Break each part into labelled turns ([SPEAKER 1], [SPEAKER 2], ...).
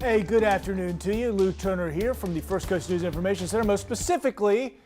[SPEAKER 1] Hey, good afternoon to you. Lou Turner here from the First Coast News Information Center. Most specifically,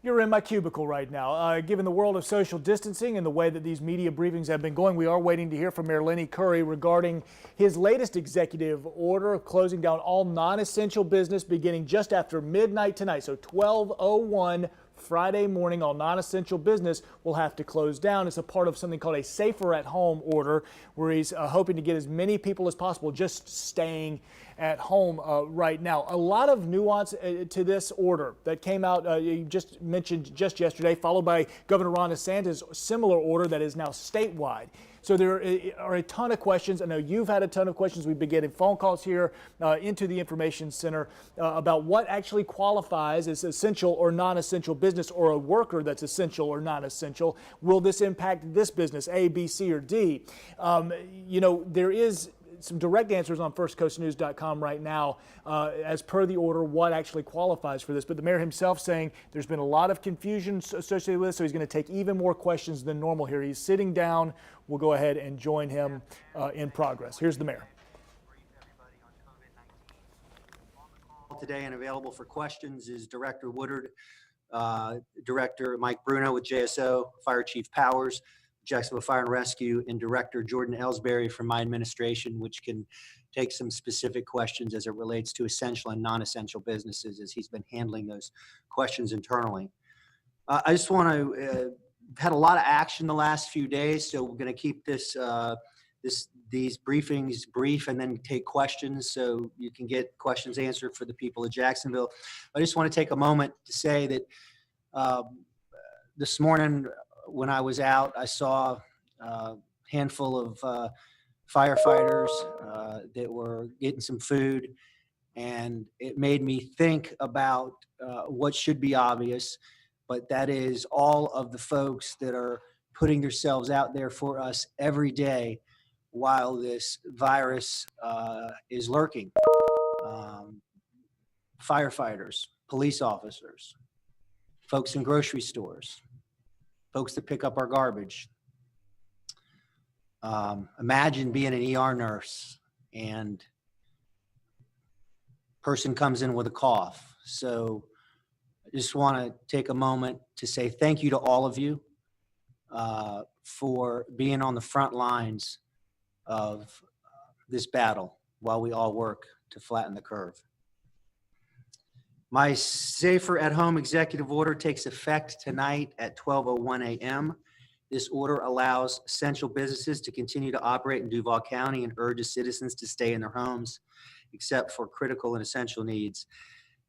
[SPEAKER 1] you're in my cubicle right now. Given the world of social distancing and the way that these media briefings have been going, we are waiting to hear from Mayor Lenny Curry regarding his latest executive order closing down all non-essential business beginning just after midnight tonight. So 12:01 Friday morning, all non-essential business will have to close down. It's a part of something called a safer at home order, where he's hoping to get as many people as possible just staying at home right now. A lot of nuance to this order that came out, you just mentioned just yesterday, followed by Governor Ron DeSantis' similar order that is now statewide. So there are a ton of questions. I know you've had a ton of questions. We've been getting phone calls here into the information center about what actually qualifies as essential or non-essential business, or a worker that's essential or non-essential. Will this impact this business, A, B, C, or D? There is some direct answers on firstcoastnews.com right now as per the order what actually qualifies for this. But the mayor himself saying there's been a lot of confusion associated with this, so he's going to take even more questions than normal here. He's sitting down. We'll go ahead and join him in progress. Here's the mayor.
[SPEAKER 2] Today and available for questions is Director Woodard, Director Mike Bruno with JSO, Fire Chief Powers, Jacksonville Fire and Rescue, and Director Jordan Ellsbury from my administration, which can take some specific questions as it relates to essential and non-essential businesses, as he's been handling those questions internally. I just want to, had a lot of action the last few days, so we're going to keep these briefings brief and then take questions so you can get questions answered for the people of Jacksonville. I just want to take a moment to say that this morning, when I was out, I saw a handful of firefighters that were getting some food, and it made me think about what should be obvious, but that is all of the folks that are putting themselves out there for us every day while this virus is lurking. Firefighters, police officers, folks in grocery stores, folks that pick up our garbage. Imagine being an ER nurse and person comes in with a cough. So I just want to take a moment to say thank you to all of you for being on the front lines of this battle while we all work to flatten the curve. My Safer at Home executive order takes effect tonight at 12:01 a.m. This order allows essential businesses to continue to operate in Duval County and urges citizens to stay in their homes, except for critical and essential needs.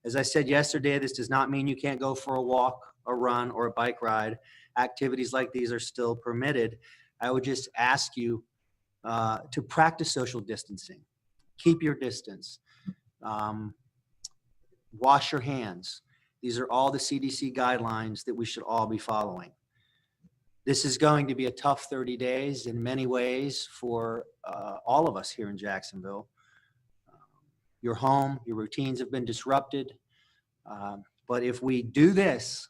[SPEAKER 2] As I said yesterday, this does not mean you can't go for a walk, a run, or a bike ride. Activities like these are still permitted. I would just ask you to practice social distancing. Keep your distance. Wash your hands. These are all the CDC guidelines that we should all be following. This is going to be a tough 30 days in many ways for all of us here in Jacksonville. Your home, your routines have been disrupted. But if we do this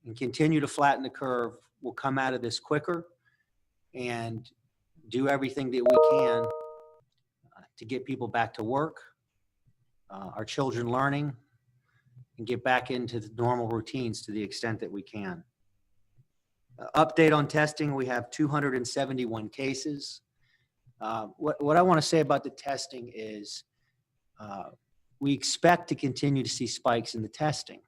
[SPEAKER 2] and continue to flatten the curve, we'll come out of this quicker and do everything that we can to get people back to work, our children learning, and get back into the normal routines to the extent that we can. Update on testing, we have 271 cases. What I want to say about the testing is we expect to continue to see spikes in the testing.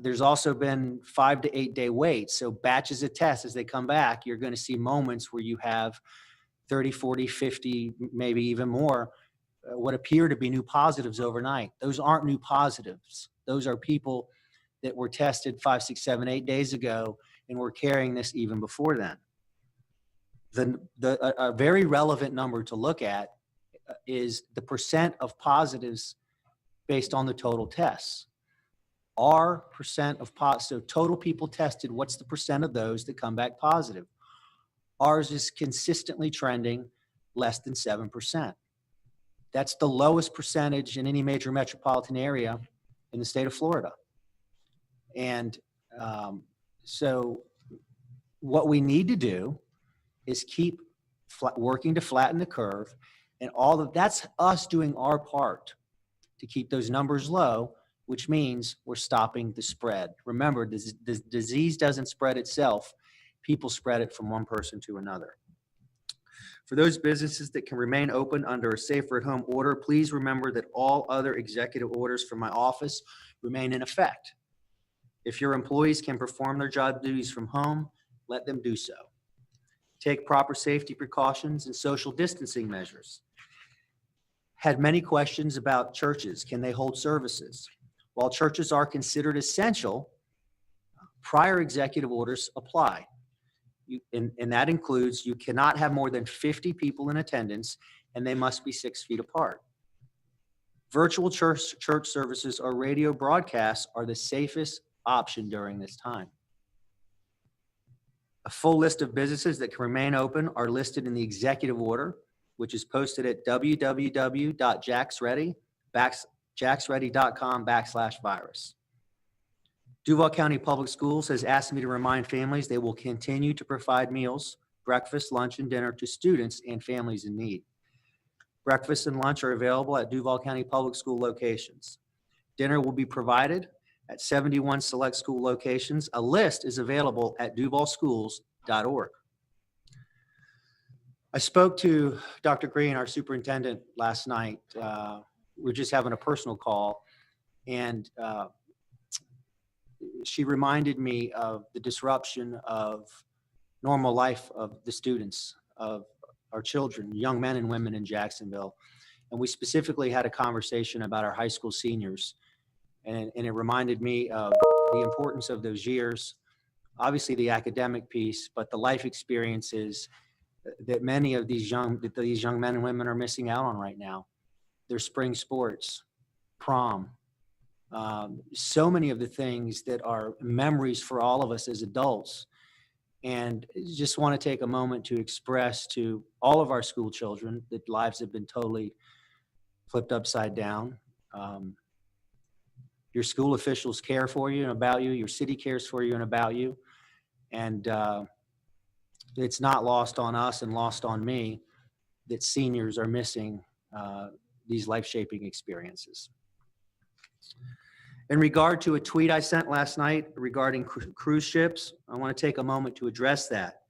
[SPEAKER 2] There's also been 5 to 8 day waits. So batches of tests, as they come back, you're going to see moments where you have 30, 40, 50, maybe even more, what appear to be new positives overnight. Those aren't new positives. Those are people that were tested 5, 6, 7, 8 days ago and were carrying this even before then. A very relevant number to look at is the percent of positives based on the total tests. Our percent of so total people tested, what's the percent of those that come back positive? Ours is consistently trending less than 7%. That's the lowest percentage in any major metropolitan area in the state of Florida. And so what we need to do is keep working to flatten the curve And that's us doing our part to keep those numbers low, which means we're stopping the spread. Remember, this disease doesn't spread itself. People spread it from one person to another. For those businesses that can remain open under a safer at home order, please remember that all other executive orders from my office remain in effect. If your employees can perform their job duties from home, let them do so. Take proper safety precautions and social distancing measures. Had many questions about churches. Can they hold services? While churches are considered essential, prior executive orders apply. And that includes you cannot have more than 50 people in attendance, and they must be 6 feet apart. Virtual church services or radio broadcasts are the safest option during this time. A full list of businesses that can remain open are listed in the executive order, which is posted at www.jacksready.com/virus. Duval County Public Schools has asked me to remind families they will continue to provide meals, breakfast, lunch, and dinner to students and families in need. Breakfast and lunch are available at Duval County Public School locations. Dinner will be provided at 71 select school locations. A list is available at duvalschools.org. I spoke to Dr. Green, our superintendent, last night. We were just having a personal call, and she reminded me of the disruption of normal life of the students, of our children, young men and women in Jacksonville. And we specifically had a conversation about our high school seniors. And it reminded me of the importance of those years, obviously the academic piece, but the life experiences that many of these young men and women are missing out on right now. Their spring sports, prom, so many of the things that are memories for all of us as adults. And just want to take a moment to express to all of our school children that lives have been totally flipped upside down. Your school officials care for you and about you. Your city cares for you and about you. And it's not lost on us and lost on me that seniors are missing these life-shaping experiences. In regard to a tweet I sent last night regarding cruise ships, I want to take a moment to address that.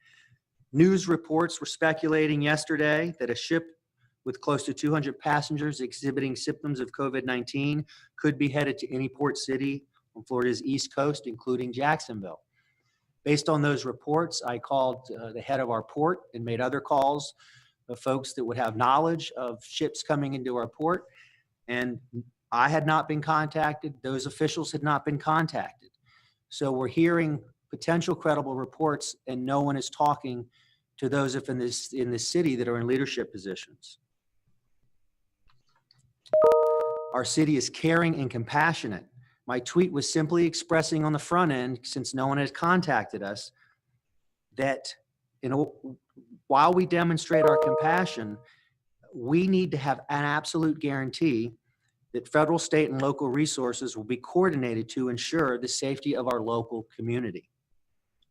[SPEAKER 2] News reports were speculating yesterday that a ship with close to 200 passengers exhibiting symptoms of COVID-19 could be headed to any port city on Florida's East Coast, including Jacksonville. Based on those reports, I called the head of our port and made other calls of folks that would have knowledge of ships coming into our port. And I had not been contacted. Those officials had not been contacted. So we're hearing potential credible reports, and no one is talking to those in this city that are in leadership positions. Our city is caring and compassionate. My tweet was simply expressing on the front end, since no one has contacted us, that while we demonstrate our compassion, we need to have an absolute guarantee that federal, state, and local resources will be coordinated to ensure the safety of our local community.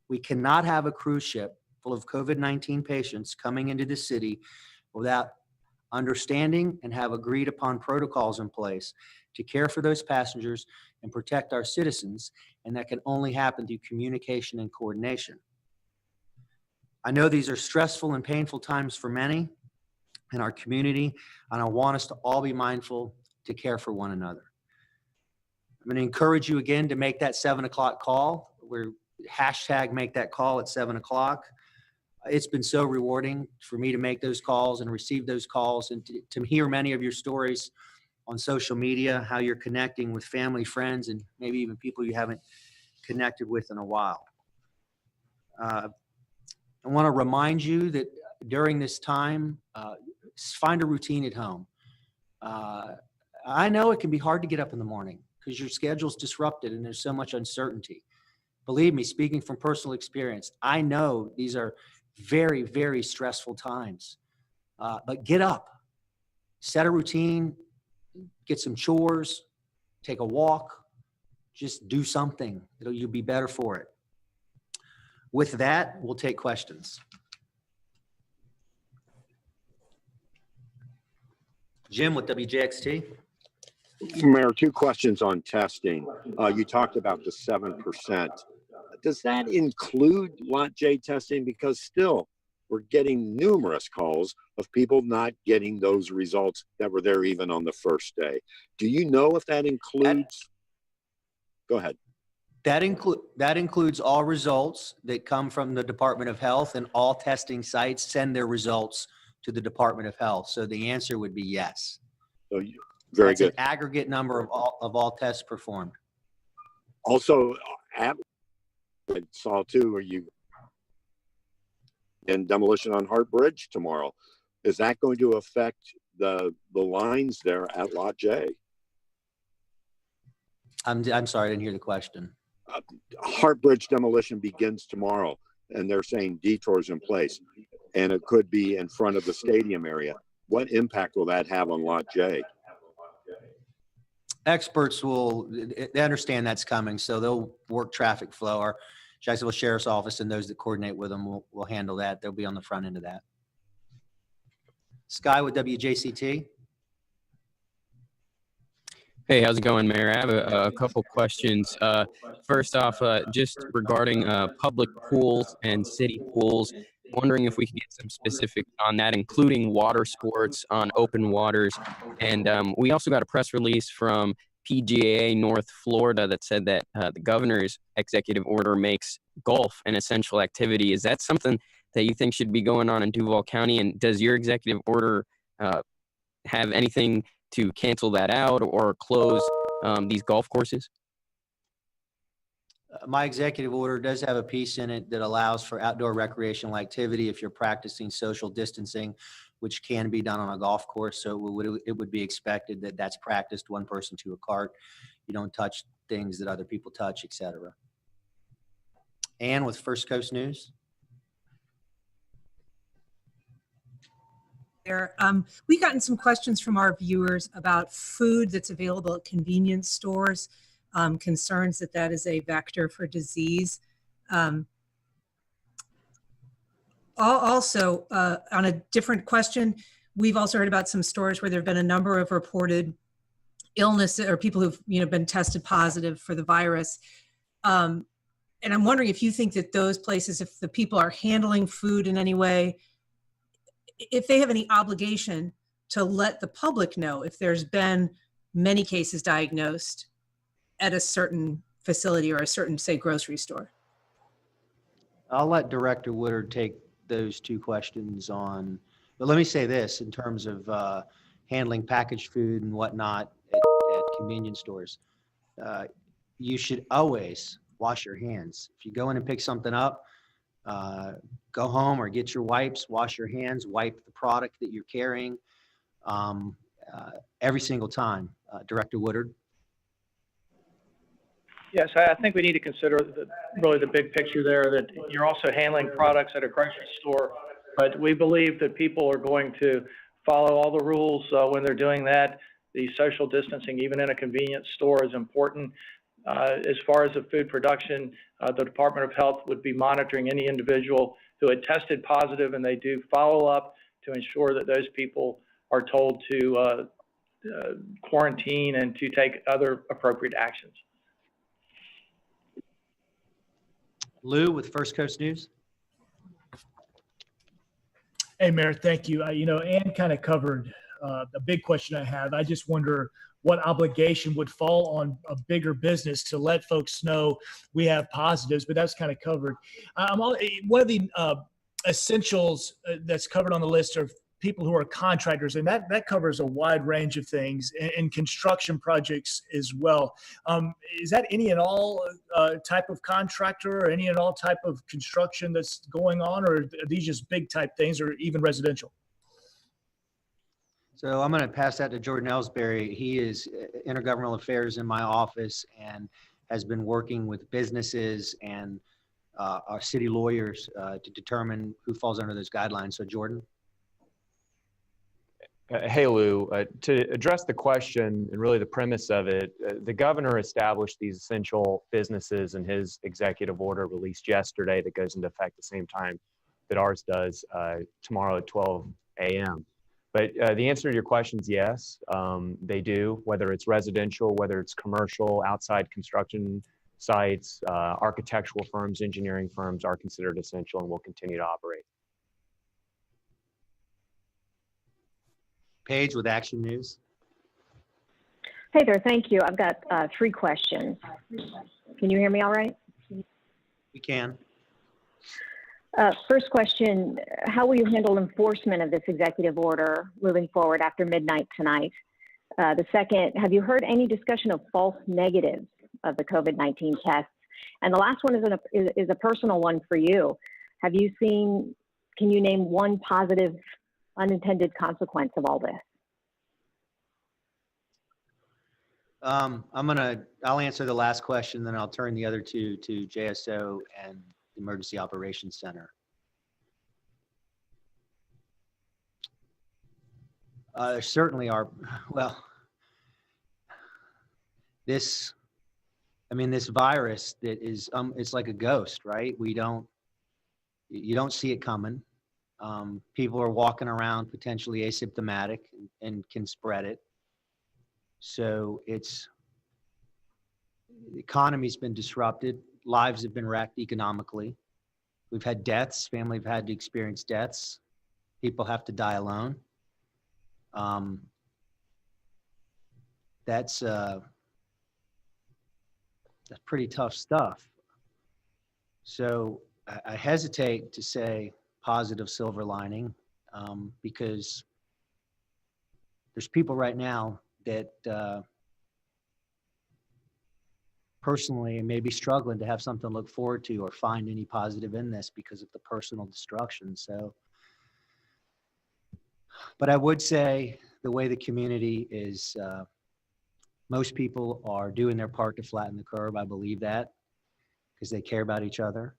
[SPEAKER 2] We cannot have a cruise ship full of COVID-19 patients coming into the city without understanding and have agreed upon protocols in place to care for those passengers and protect our citizens, and that can only happen through communication and coordination. I know these are stressful and painful times for many in our community, and I want us to all be mindful to care for one another. I'm going to encourage you again to make that 7 o'clock call. We're #make that call at 7 o'clock. It's been so rewarding for me to make those calls and receive those calls, and to hear many of your stories on social media, how you're connecting with family, friends, and maybe even people you haven't connected with in a while. I want to remind you that during this time, find a routine at home. I know it can be hard to get up in the morning because your schedule's disrupted and there's so much uncertainty. Believe me, speaking from personal experience, I know these are very, very stressful times. But get up, set a routine, get some chores, take a walk, just do something. You'll be better for it. With that, we'll take questions. Jim with WJXT.
[SPEAKER 3] Mayor, two questions on testing. You talked about the 7%. Does that include Lot J testing? Because still, we're getting numerous calls of people not getting those results that were there even on the first day. Do you know if that includes? Go ahead.
[SPEAKER 2] That includes all results that come from the Department of Health, and all testing sites send their results to the Department of Health. So the answer would be yes.
[SPEAKER 3] So very
[SPEAKER 2] That's
[SPEAKER 3] good.
[SPEAKER 2] an aggregate number of all tests performed.
[SPEAKER 3] Also, I saw too, are you in demolition on Hart Bridge tomorrow? Is that going to affect the lines there at Lot J?
[SPEAKER 2] I'm sorry, I didn't hear the question.
[SPEAKER 3] Hart Bridge demolition begins tomorrow, and they're saying detours in place, and it could be in front of the stadium area. What impact will that have on Lot J?
[SPEAKER 2] Experts they understand that's coming, so they'll work traffic flow. Our Jacksonville Sheriff's Office and those that coordinate with them will handle that. They'll be on the front end of that. Sky with WJCT.
[SPEAKER 4] Hey, how's it going, Mayor? I have a couple questions. First off, just regarding public pools and city pools, wondering if we could get some specifics on that, including water sports on open waters. And we also got a press release from PGA North Florida that said that the governor's executive order makes golf an essential activity. Is that something that you think should be going on in Duval County? And does your executive order have anything to cancel that out or close these golf courses?
[SPEAKER 2] My executive order does have a piece in it that allows for outdoor recreational activity if you're practicing social distancing, which can be done on a golf course. So it would be expected that that's practiced, one person to a cart. You don't touch things that other people touch, etc. Ann with First Coast News.
[SPEAKER 5] We've gotten some questions from our viewers about food that's available at convenience stores, concerns that is a vector for disease. Also, on a different question, we've also heard about some stores where there have been a number of reported illness or people who've been tested positive for the virus. And I'm wondering if you think that those places, if the people are handling food in any way, if they have any obligation to let the public know if there's been many cases diagnosed at a certain facility or a certain, say, grocery store.
[SPEAKER 2] I'll let Director Woodard take those two questions on, but let me say this in terms of handling packaged food and whatnot at convenience stores. You should always wash your hands. If you go in and pick something up, go home or get your wipes, wash your hands, wipe the product that you're carrying every single time. Director Woodard.
[SPEAKER 6] Yes, I think we need to consider really the big picture there, that you're also handling products at a grocery store, but we believe that people are going to follow all the rules when they're doing that. The social distancing, even in a convenience store, is important. As far as the food production, the Department of Health would be monitoring any individual who had tested positive, and they do follow up to ensure that those people are told to quarantine and to take other appropriate actions.
[SPEAKER 2] Lou with First Coast News.
[SPEAKER 1] Hey, Mayor, thank you. Ann kind of covered the big question I have. I just wonder what obligation would fall on a bigger business to let folks know we have positives, but that's kind of covered. One of the essentials that's covered on the list are people who are contractors, and that covers a wide range of things, and construction projects as well. Is that any and all type of contractor or any and all type of construction that's going on, or are these just big type things, or even residential?
[SPEAKER 2] So I'm going to pass that to Jordan Ellsbury. He is intergovernmental affairs in my office and has been working with businesses and our city lawyers to determine who falls under those guidelines. So Jordan.
[SPEAKER 7] Hey, Lou, to address the question and really the premise of it, the governor established these essential businesses in his executive order released yesterday that goes into effect the same time that ours does tomorrow at 12 a.m. But the answer to your question is yes, they do, whether it's residential, whether it's commercial, outside construction sites, architectural firms, engineering firms are considered essential and will continue to operate.
[SPEAKER 2] Paige with Action News.
[SPEAKER 8] Hey there, thank you. I've got 3 questions. Can you hear me all right?
[SPEAKER 2] We can.
[SPEAKER 8] First question, how will you handle enforcement of this executive order moving forward after midnight tonight? The second, have you heard any discussion of false negatives of the COVID-19 tests? And the last one is a personal one for you. Have you seen, can you name one positive unintended consequence of all this?
[SPEAKER 2] I'll answer the last question, then I'll turn the other two to JSO and the Emergency Operations Center. There certainly are, well, this virus that is, it's like a ghost, right? You don't see it coming. People are walking around potentially asymptomatic and can spread it. So the economy's been disrupted. Lives have been wrecked economically. We've had deaths. Families have had to experience deaths. People have to die alone. That's pretty tough stuff. So I hesitate to say positive silver lining because there's people right now that personally may be struggling to have something to look forward to or find any positive in this because of the personal destruction. So, but I would say the way the community is, most people are doing their part to flatten the curve. I believe that because they care about each other.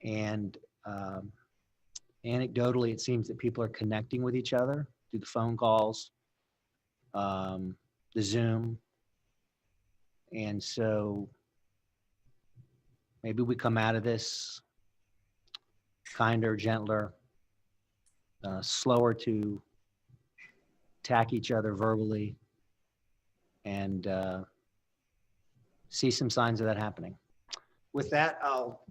[SPEAKER 2] And anecdotally, it seems that people are connecting with each other through the phone calls, the Zoom. And so maybe we come out of this kinder, gentler, slower to attack each other verbally, and see some signs of that happening. With that, I'll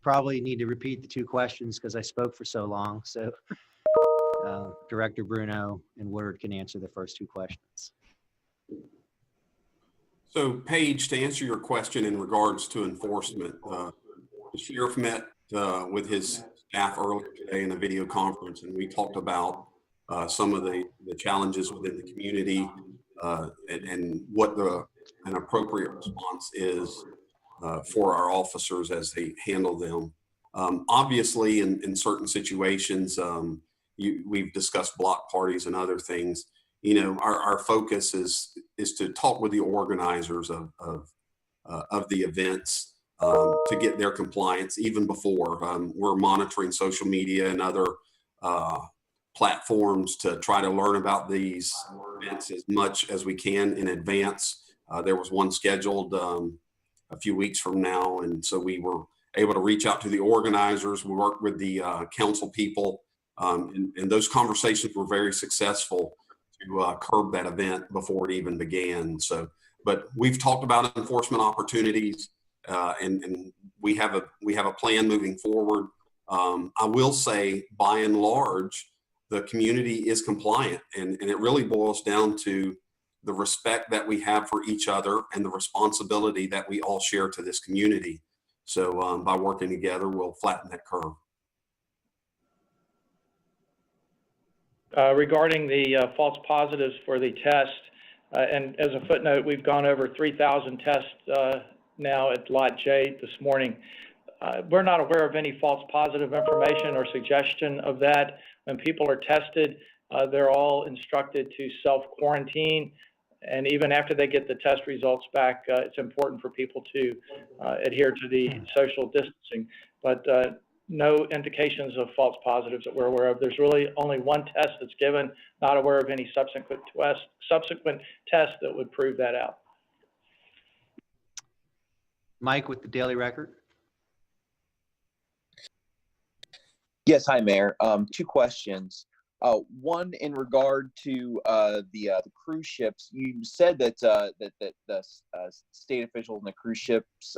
[SPEAKER 2] probably need to repeat the 2 questions because I spoke for so long. So Director Bruno and Woodard can answer the first 2 questions.
[SPEAKER 9] So Paige, to answer your question in regards to enforcement, the sheriff met with his staff earlier today in a video conference, and we talked about some of the challenges within the community and what an appropriate response is for our officers as they handle them. Obviously, in certain situations, we've discussed block parties and other things. You know, our focus is to talk with the organizers of the events to get their compliance even before. We're monitoring social media and other platforms to try to learn about these events as much as we can in advance. There was one scheduled a few weeks from now, and so we were able to reach out to the organizers. We worked with the council people, and those conversations were very successful to curb that event before it even began. So, but we've talked about enforcement opportunities, and we have a plan moving forward. I will say, by and large, the community is compliant, and it really boils down to the respect that we have for each other and the responsibility that we all share to this community. So by working together, we'll flatten that curve.
[SPEAKER 6] Regarding the false positives for the test, and as a footnote, we've gone over 3,000 tests now at Lot J this morning. We're not aware of any false positive information or suggestion of that. When people are tested, they're all instructed to self-quarantine. And even after they get the test results back, it's important for people to adhere to the social distancing. But no indications of false positives that we're aware of. There's really only one test that's given, not aware of any subsequent tests that would prove that out.
[SPEAKER 2] Mike with the Daily Record.
[SPEAKER 10] Yes, hi, Mayor. 2 questions. One in regard to the cruise ships. You said that the state officials and the cruise ships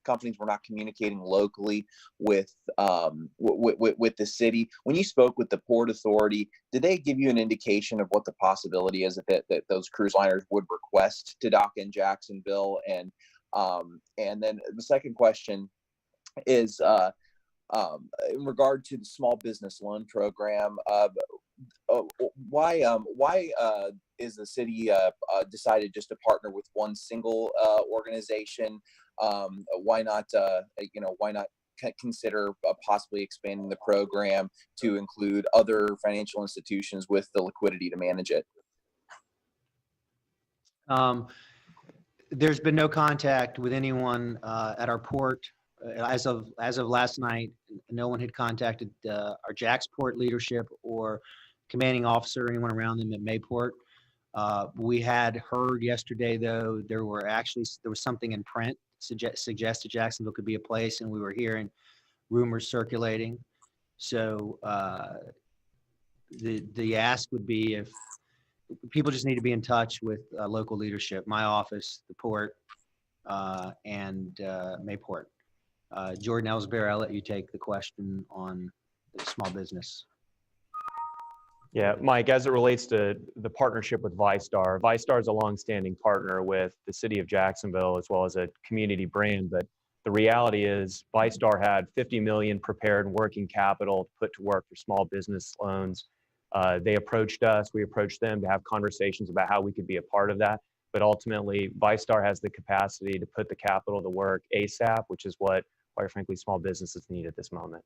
[SPEAKER 10] companies were not communicating locally with the city. When you spoke with the Port Authority, did they give you an indication of what the possibility is that those cruise liners would request to dock in Jacksonville? And then the second question is, in regard to the small business loan program, why is the city decided just to partner with one single organization? Why not consider possibly expanding the program to include other financial institutions with the liquidity to manage it?
[SPEAKER 2] There's been no contact with anyone at our port. As of last night, no one had contacted our Jacksport leadership or commanding officer, or anyone around them at Mayport. We had heard yesterday, though, there was something in print suggested Jacksonville could be a place, and we were hearing rumors circulating. So the ask would be if people just need to be in touch with local leadership, my office, the port, and Mayport. Jordan Ellsbury, I'll let you take the question on the small business.
[SPEAKER 7] Yeah, Mike, as it relates to the partnership with ViStar, ViStar is a longstanding partner with the city of Jacksonville as well as a community brand. But the reality is ViStar had $50 million prepared and working capital to put to work for small business loans. They approached us, we approached them to have conversations about how we could be a part of that. But ultimately, ViStar has the capacity to put the capital to work ASAP, which is what, quite frankly, small businesses need at this moment.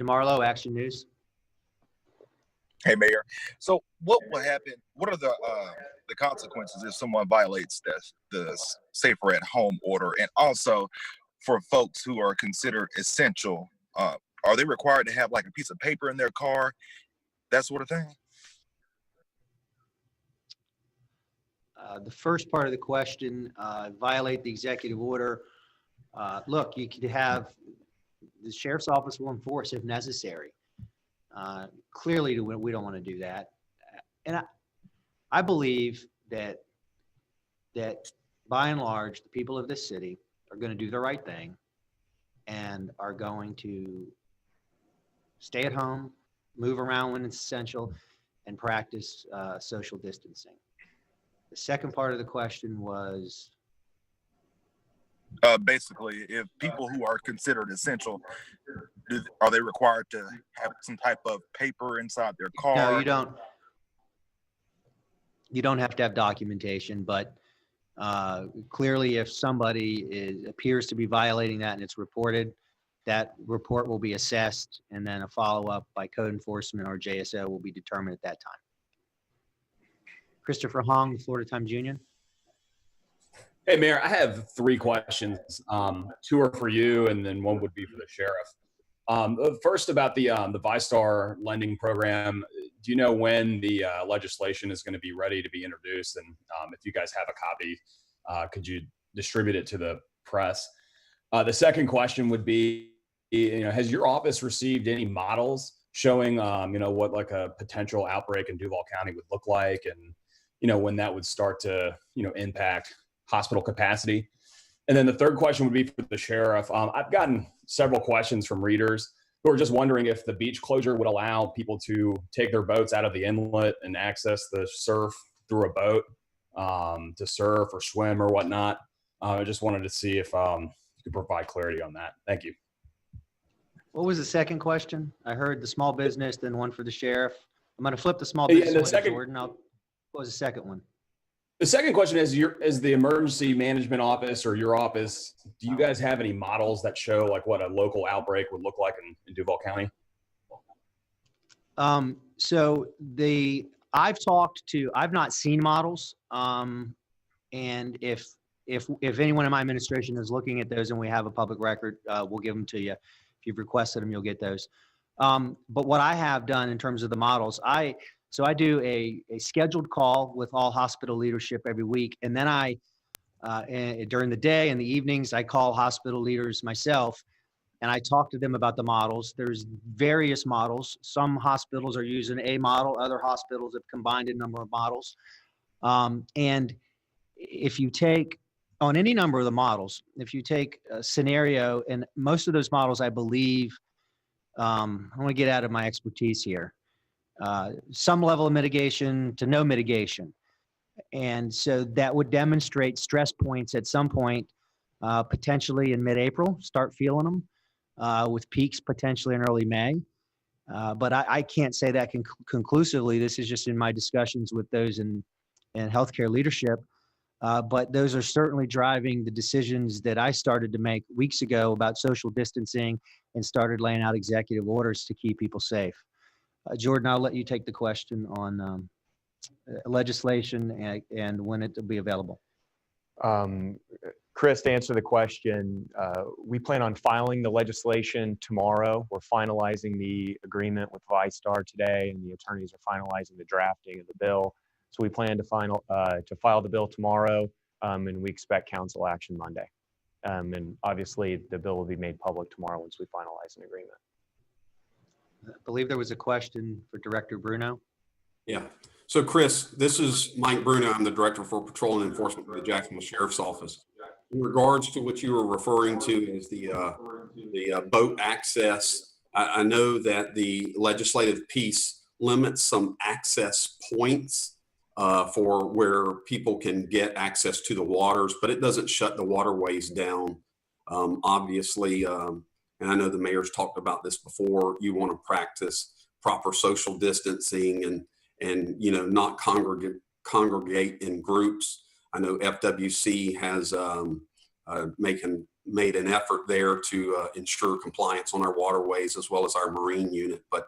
[SPEAKER 2] Jamarlo, Action News.
[SPEAKER 11] Hey, Mayor. So what will happen? What are the consequences if someone violates the safer at home order? And also for folks who are considered essential, are they required to have like a piece of paper in their car, that sort of thing?
[SPEAKER 2] The first part of the question, violate the executive order. Look, you could have, the sheriff's office will enforce if necessary. Clearly, we don't want to do that. And I believe that by and large, the people of this city are going to do the right thing and are going to stay at home, move around when it's essential, and practice social distancing. The second part of the question was?
[SPEAKER 11] Basically, if people who are considered essential, are they required to have some type of paper inside their car?
[SPEAKER 2] No, you don't. You don't have to have documentation, but clearly if somebody appears to be violating that and it's reported, that report will be assessed, and then a follow-up by code enforcement or JSO will be determined at that time. Christopher Hong, Florida Times Union.
[SPEAKER 12] Hey, Mayor, I have 3 questions. 2 are for you, and then 1 would be for the sheriff. First, about the ViStar lending program. Do you know when the legislation is going to be ready to be introduced? And if you guys have a copy, could you distribute it to the press? The second question would be, has your office received any models showing, what like a potential outbreak in Duval County would look like, and when that would start to, impact hospital capacity? And then the third question would be for the sheriff. I've gotten several questions from readers who are just wondering if the beach closure would allow people to take their boats out of the inlet and access the surf through a boat to surf or swim or whatnot. I just wanted to see if you could provide clarity on that. Thank you.
[SPEAKER 2] What was the second question? I heard the small business, then one for the sheriff. I'm going to flip the small business one to Jordan. What was the second one?
[SPEAKER 12] The second question is, is the emergency management office or your office, do you guys have any models that show like what a local outbreak would look like in Duval County?
[SPEAKER 2] So I've not seen models. And if anyone in my administration is looking at those and we have a public record, we'll give them to you. If you've requested them, you'll get those. But what I have done in terms of the models, So I do a scheduled call with all hospital leadership every week. And then during the day and the evenings, I call hospital leaders myself. and I talked to them about the models. There's various models. Some hospitals are using a model. Other hospitals have combined a number of models. And if you take on any number of the models, if you take a scenario, and most of those models, I believe, I want to get out of my expertise here, some level of mitigation to no mitigation. And so that would demonstrate stress points at some point, potentially in mid-April, start feeling them, with peaks potentially in early May. But I can't say that conclusively. This is just in my discussions with those in healthcare leadership. But those are certainly driving the decisions that I started to make weeks ago about social distancing and started laying out executive orders to keep people safe. Jordan, I'll let you take the question on legislation and when it will be available.
[SPEAKER 7] Chris, to answer the question, we plan on filing the legislation tomorrow. We're finalizing the agreement with ViStar today, and the attorneys are finalizing the drafting of the bill. So we plan to file the bill tomorrow, and we expect council action Monday. And obviously, the bill will be made public tomorrow once we finalize an agreement.
[SPEAKER 2] I believe there was a question for Director Bruno.
[SPEAKER 9] Yeah. So Chris, this is Mike Bruno. I'm the Director for Patrol and Enforcement for the Jacksonville Sheriff's Office. In regards to what you were referring to as the boat access, I know that the legislative piece limits some access points for where people can get access to the waters, but it doesn't shut the waterways down. Obviously, and I know the mayor's talked about this before, you want to practice proper social distancing and not congregate in groups. I know FWC has made an effort there to ensure compliance on our waterways as well as our marine unit, but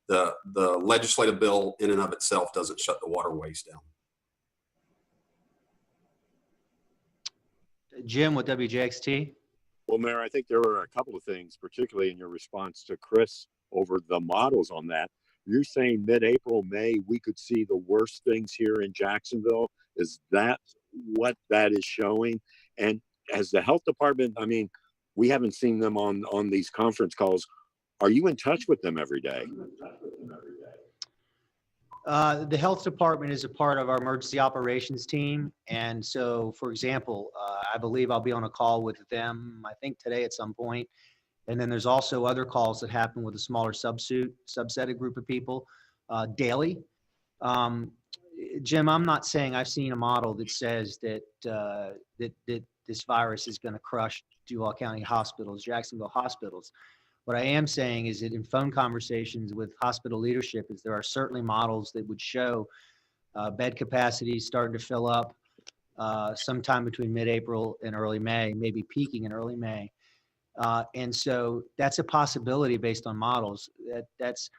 [SPEAKER 9] the legislative bill in and of itself doesn't shut the waterways down.
[SPEAKER 2] Jim with WJXT.
[SPEAKER 3] Well, Mayor, I think there were a couple of things, particularly in your response to Chris over the models on that. You're saying mid-April, May, we could see the worst things here in Jacksonville. Is that what that is showing? And as the health department, I mean, we haven't seen them on these conference calls. Are you in touch with them every day?
[SPEAKER 2] The health department is a part of our emergency operations team. And so, for example, I believe I'll be on a call with them, I think today at some point. And then there's also other calls that happen with a smaller subset group of people daily. Jim, I'm not saying I've seen a model that says that this virus is going to crush Duval County hospitals, Jacksonville hospitals. What I am saying is that in phone conversations with hospital leadership is there are certainly models that would show bed capacity starting to fill up sometime between mid-April and early May, maybe peaking in early May. And so that's a possibility based on models. That's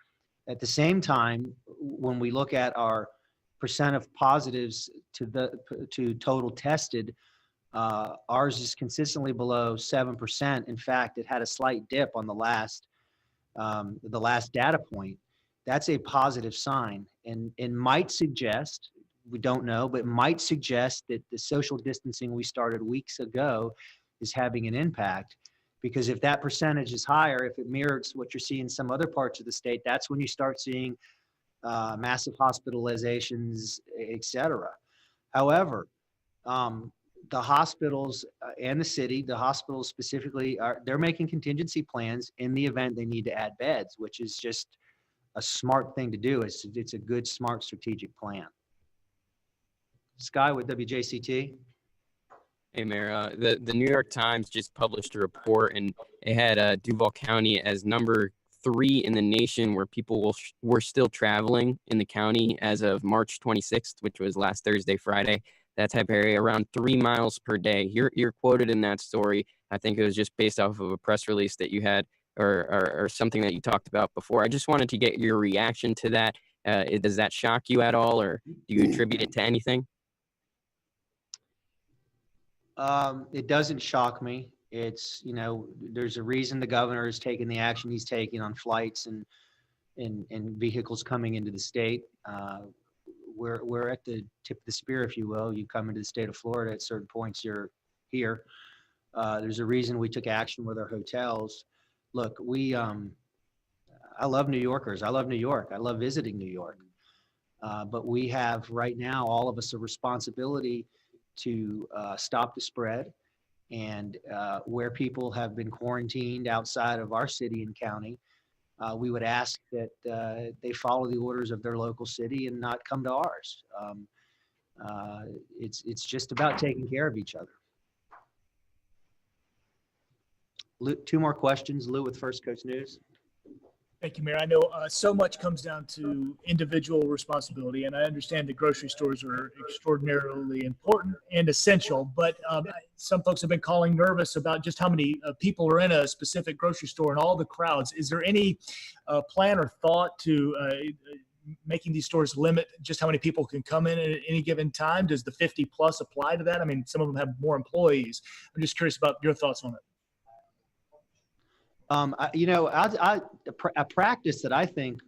[SPEAKER 2] at the same time, when we look at our percent of positives to total tested, ours is consistently below 7%. In fact, it had a slight dip on the last data point. That's a positive sign, and might suggest, we don't know, but might suggest that the social distancing we started weeks ago is having an impact. Because if that percentage is higher, if it mirrors what you're seeing in some other parts of the state, that's when you start seeing massive hospitalizations, et cetera. However, the hospitals and the city, the hospitals specifically, they're making contingency plans in the event they need to add beds, which is just a smart thing to do. It's a good, smart strategic plan. Sky with WJCT.
[SPEAKER 4] Hey, Mayor. The New York Times just published a report, and it had Duval County as number 3 in the nation where people were still traveling in the county as of March 26th, which was last Thursday, Friday. That type of area, around 3 miles per day. You're quoted in that story. I think it was just based off of a press release that you had or something that you talked about before. I just wanted to get your reaction to that. Does that shock you at all, or do you attribute it to anything?
[SPEAKER 2] It doesn't shock me. It's, there's a reason the governor is taking the action he's taking on flights and vehicles coming into the state. We're at the tip of the spear, if you will. You come into the state of Florida at certain points, you're here. There's a reason we took action with our hotels. look, I love New Yorkers. I love New York. I love visiting New York. But we have right now, all of us, a responsibility to stop the spread. And where people have been quarantined outside of our city and county, we would ask that they follow the orders of their local city and not come to ours. It's just about taking care of each other. Lou, 2 more questions. Lou with First Coast News.
[SPEAKER 1] Thank you, Mayor. I know so much comes down to individual responsibility, and I understand that grocery stores are extraordinarily important and essential, but some folks have been calling nervous about just how many people are in a specific grocery store and all the crowds. Is there any plan or thought to making these stores limit just how many people can come in at any given time? Does the 50 plus apply to that? I mean, some of them have more employees. I'm just curious about your thoughts on it.
[SPEAKER 2] A practice that I think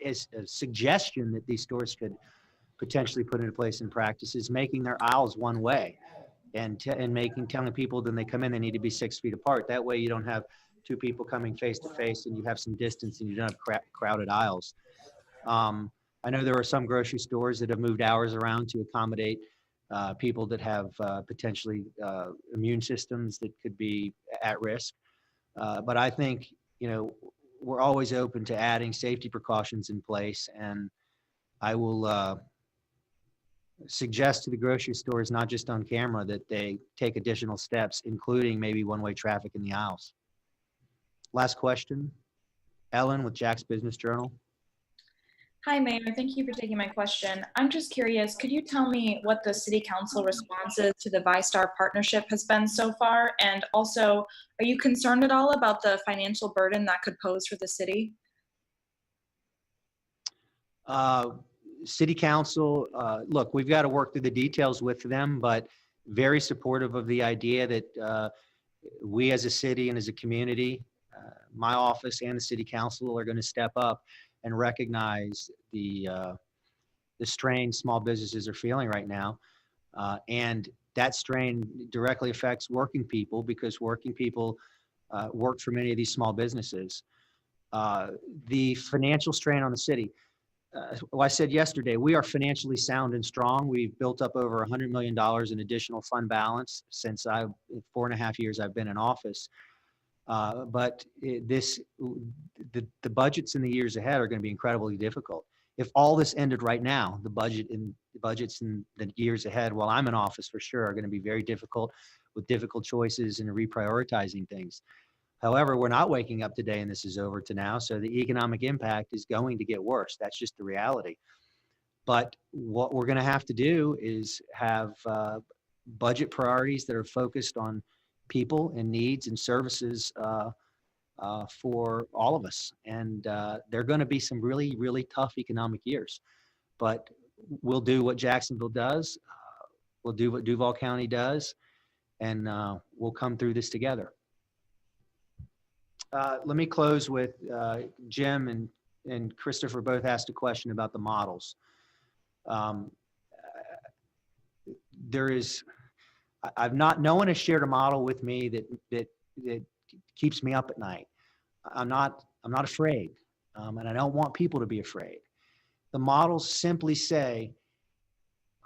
[SPEAKER 2] is a suggestion that these stores could potentially put into place in practice is making their aisles one way, and telling people when they come in they need to be 6 feet apart. That way you don't have 2 people coming face to face, and you have some distance, and you don't have crowded aisles. I know there are some grocery stores that have moved hours around to accommodate people that have potentially immune systems that could be at risk. But I think, we're always open to adding safety precautions in place. And I will suggest to the grocery stores, not just on camera, that they take additional steps, including maybe one-way traffic in the aisles. Last question. Ellen with Jack's Business Journal.
[SPEAKER 13] Hi, Mayor. Thank you for taking my question. I'm just curious, could you tell me what the City Council responses to the ViStar partnership has been so far? And also, are you concerned at all about the financial burden that could pose for the city?
[SPEAKER 2] City Council, look, we've got to work through the details with them, but very supportive of the idea that we as a city and as a community, my office and the City Council are going to step up and recognize the strain small businesses are feeling right now. And that strain directly affects working people, because working people work for many of these small businesses. The financial strain on the city, I said yesterday, we are financially sound and strong. We've built up over $100 million in additional fund balance since 4.5 years I've been in office. But the budgets in the years ahead are going to be incredibly difficult. If all this ended right now, the budgets in the years ahead, while I'm in office for sure, are going to be very difficult, with difficult choices and reprioritizing things. However, we're not waking up today and this is over to now, so the economic impact is going to get worse. That's just the reality. But what we're going to have to do is have budget priorities that are focused on people and needs and services for all of us. And there are going to be some really, really tough economic years. But we'll do what Jacksonville does. We'll do what Duval County does. And we'll come through this together. Let me close with Jim and Christopher both asked a question about the models. No one has shared a model with me that keeps me up at night. I'm not afraid, and I don't want people to be afraid. The models simply say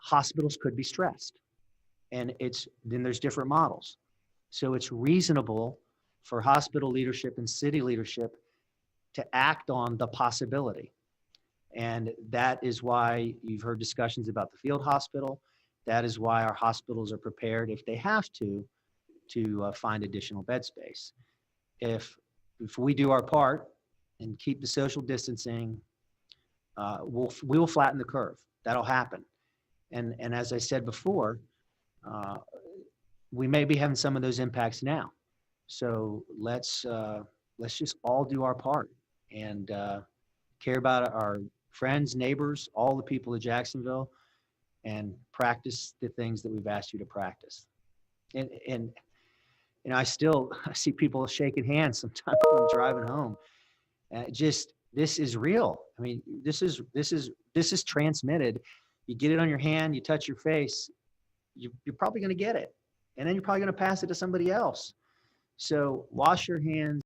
[SPEAKER 2] hospitals could be stressed, and then there's different models. So it's reasonable for hospital leadership and city leadership to act on the possibility. And that is why you've heard discussions about the field hospital. That is why our hospitals are prepared, if they have to find additional bed space. If we do our part and keep the social distancing, we will flatten the curve. That'll happen. And as I said before, we may be having some of those impacts now. So let's just all do our part and care about our friends, neighbors, all the people of Jacksonville, and practice the things that we've asked you to practice. And I see people shaking hands sometimes when I'm driving home. This is real. I mean, this is transmitted. You get it on your hand, you touch your face, you're probably going to get it, and then you're probably going to pass it to somebody else. So wash your hands.